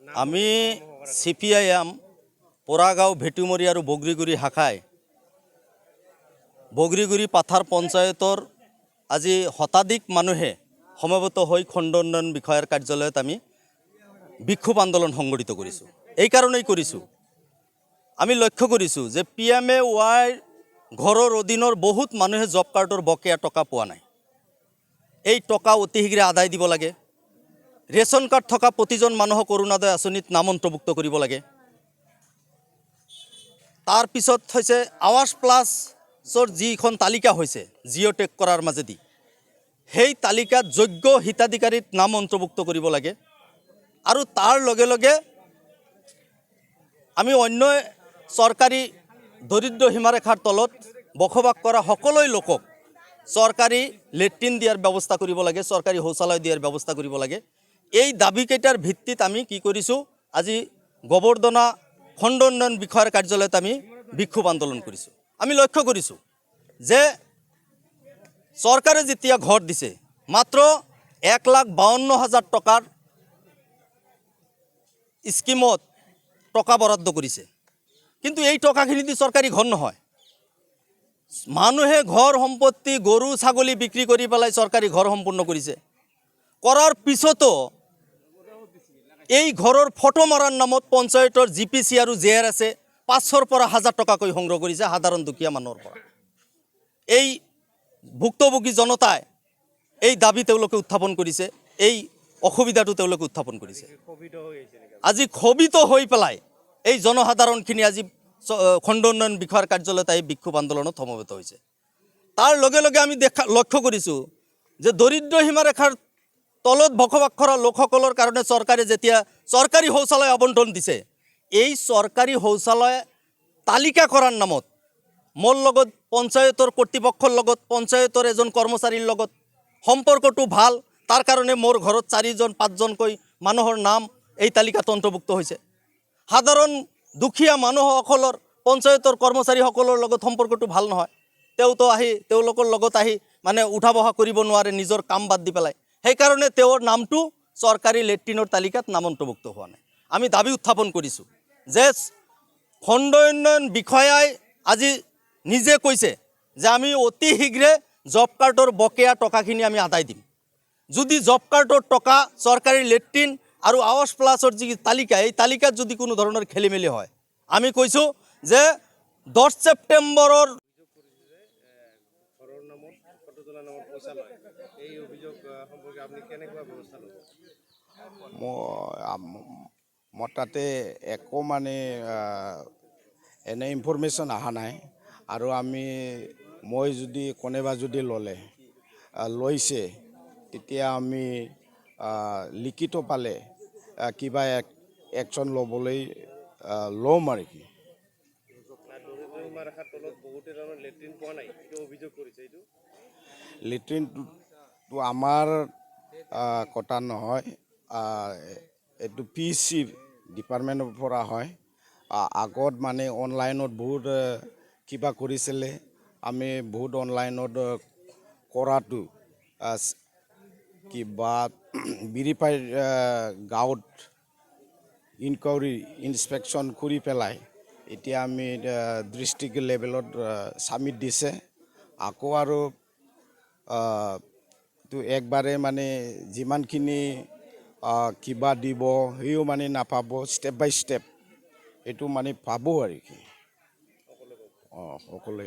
আমি CPIM পোৰাগাঁও ভেটুমৰী আৰু বগৰীগুৰি শাখায় বগৰীগুৰি পাথাৰ পঞ্চায়তৰ আজি শতাধিক মানুহে সমবেত হৈ খণ্ড উন্নয়ন বিষয়াৰ কাৰ্যালয়ত আমি বিক্ষোভ আন্দোলন সংগঠিত কৰিছোঁ। এই কাৰণেই কৰিছোঁ, আমি লক্ষ্য কৰিছোঁ যে PMAY ঘৰৰ অধীনৰ বহুত মানুহে জব কাৰ্ডৰ বকেয়া টকা পোৱা নাই। এই টকা অতি শীঘ্ৰে আদায় দিব লাগে। ৰেচন কাৰ্ড থকা প্ৰতিজন মানুহক অৰুণোদয় আঁচনিত নাম অন্তৰ্ভুক্ত কৰিব লাগে। তাৰ পিছত হৈছে আৱাস প্লাছৰ যিখন তালিকা হৈছে জিঅ' টেগ কৰাৰ মাজেদি, সেই তালিকাত যোগ্য হিতাধিকাৰীত নাম অন্তৰ্ভুক্ত কৰিব লাগে। আৰু তাৰ লগে লগে আমি অন্য চৰকাৰী দৰিদ্ৰ সীমাৰেখাৰ তলত বসবাস কৰা সকলো লোকক চৰকাৰী লেট্ৰিন দিয়াৰ ব্যৱস্থা কৰিব লাগে, চৰকাৰী শৌচালয় দিয়াৰ ব্যৱস্থা কৰিব লাগে। এই দাবীকেইটাৰ ভিত্তিত আমি কি কৰিছোঁ, আজি গোবৰ্ধনা খণ্ড উন্নয়ন বিষয়াৰ কাৰ্যালয়ত আমি বিক্ষোভ আন্দোলন কৰিছোঁ। আমি লক্ষ্য কৰিছোঁ যে চৰকাৰে যেতিয়া ঘৰ দিছে মাত্ৰ 1,52,000 টকাৰ স্কিমত টকা বৰাদ্দ কৰিছে, কিন্তু এই টকাখিনি দি চৰকাৰী ঘৰ নহয়। মানুহে ঘৰ সম্পত্তি গৰু ছাগলী বিক্ৰী কৰি পেলাই চৰকাৰী ঘৰ সম্পূৰ্ণ কৰিছে। কৰাৰ পিছতো এই ঘৰৰ ফটো মৰাৰ নামত পঞ্চায়তৰ GPC আৰু JR আছে 500 পৰা 1000 টকাকৈ সংগ্ৰহ কৰিছে সাধাৰণ দুখীয়া মানুহৰ পৰা। এই ভুক্তভোগী জনতাই এই দাবী তেওঁলোকে উত্থাপন কৰিছে, এই অসুবিধাটো তেওঁলোকে উত্থাপন কৰিছে। আজি ক্ষোভিত হৈ পেলাই এই জনসাধাৰণখিনি আজি খণ্ড উন্নয়ন বিষয়াৰ কাৰ্যালয়ত এই বিক্ষোভ আন্দোলনত সমবেত হৈছে। তাৰ লগে লগে আমি লক্ষ্য কৰিছোঁ যে দৰিদ্ৰ সীমাৰেখাৰ তলত বসবাস কৰা লোকসকলৰ কাৰণে চৰকাৰে যেতিয়া চৰকাৰী শৌচালয় আবণ্টন দিছে, এই চৰকাৰী শৌচালয় তালিকা কৰাৰ নামত মোৰ লগত পঞ্চায়তৰ কৰ্তৃপক্ষৰ লগত পঞ্চায়তৰ এজন কৰ্মচাৰীৰ লগত সম্পৰ্কটো ভাল, তাৰ কাৰণে মোৰ ঘৰত 4জন 5জনকৈ মানুহৰ নাম এই তালিকাত অন্তৰ্ভুক্ত হৈছে। সাধাৰণ দুখীয়া মানুহসকলৰ পঞ্চায়তৰ কৰ্মচাৰীসকলৰ লগত সম্পৰ্কটো ভাল নহয়। তেওঁলোকৰ লগত আহি মানে উঠা বহা কৰিব নোৱাৰে নিজৰ কাম বাদ দি পেলাই। সেইকাৰণে তেওঁৰ নামটো চৰকাৰী লেট্ৰিনৰ তালিকাত নাম অন্তৰ্ভুক্ত হোৱা নাই। আমি দাবী উত্থাপন কৰিছোঁ যে খণ্ড উন্নয়ন বিষয়াই আজি নিজে কৈছে যে আমি অতি শীঘ্ৰে জব কাৰ্ডৰ বকেয়া টকাখিনি আমি আদায় দিম। যদি জব কাৰ্ডৰ টকা চৰকাৰী লেট্ৰিন আৰু আৱাস প্লাছৰ যি তালিকা, এই তালিকাত যদি কোনো ধৰণৰ খেলিমেলি হয়, আমি কৈছোঁ যে 10 ছেপ্টেম্বৰৰ মোৰ তাতে একো মানে এনে ইনফৰমেশ্যন অহা নাই। আৰু মই যদি কোনোবা যদি লৈছে তেতিয়া আমি লিখিত পালে কিবা একশ্যন ল'বলৈ ল'ম আৰু কি। লেট্ৰিনটো আমাৰ কথা নহয়, এইটো PEC ডিপাৰ্টমেণ্টৰ পৰা হয়। আগত মানে অনলাইনত বহুত কিবা কৰিছিলে, আমি বহুত অনলাইনত কৰাটো কিবা ভেৰিফাই গাঁৱত ইনকুৱাৰী ইনস্পেকশ্যন কৰি পেলাই এতিয়া আমি ডিষ্ট্ৰিক্ট লেভেলত ছাবমিট দিছে। আকৌ আৰু তো একবাৰে মানে যিমানখিনি কিবা দিব সেইও মানে নাপাব, ষ্টেপ বাই ষ্টেপ এইটো মানে পাব আৰু কি। সকলোৱে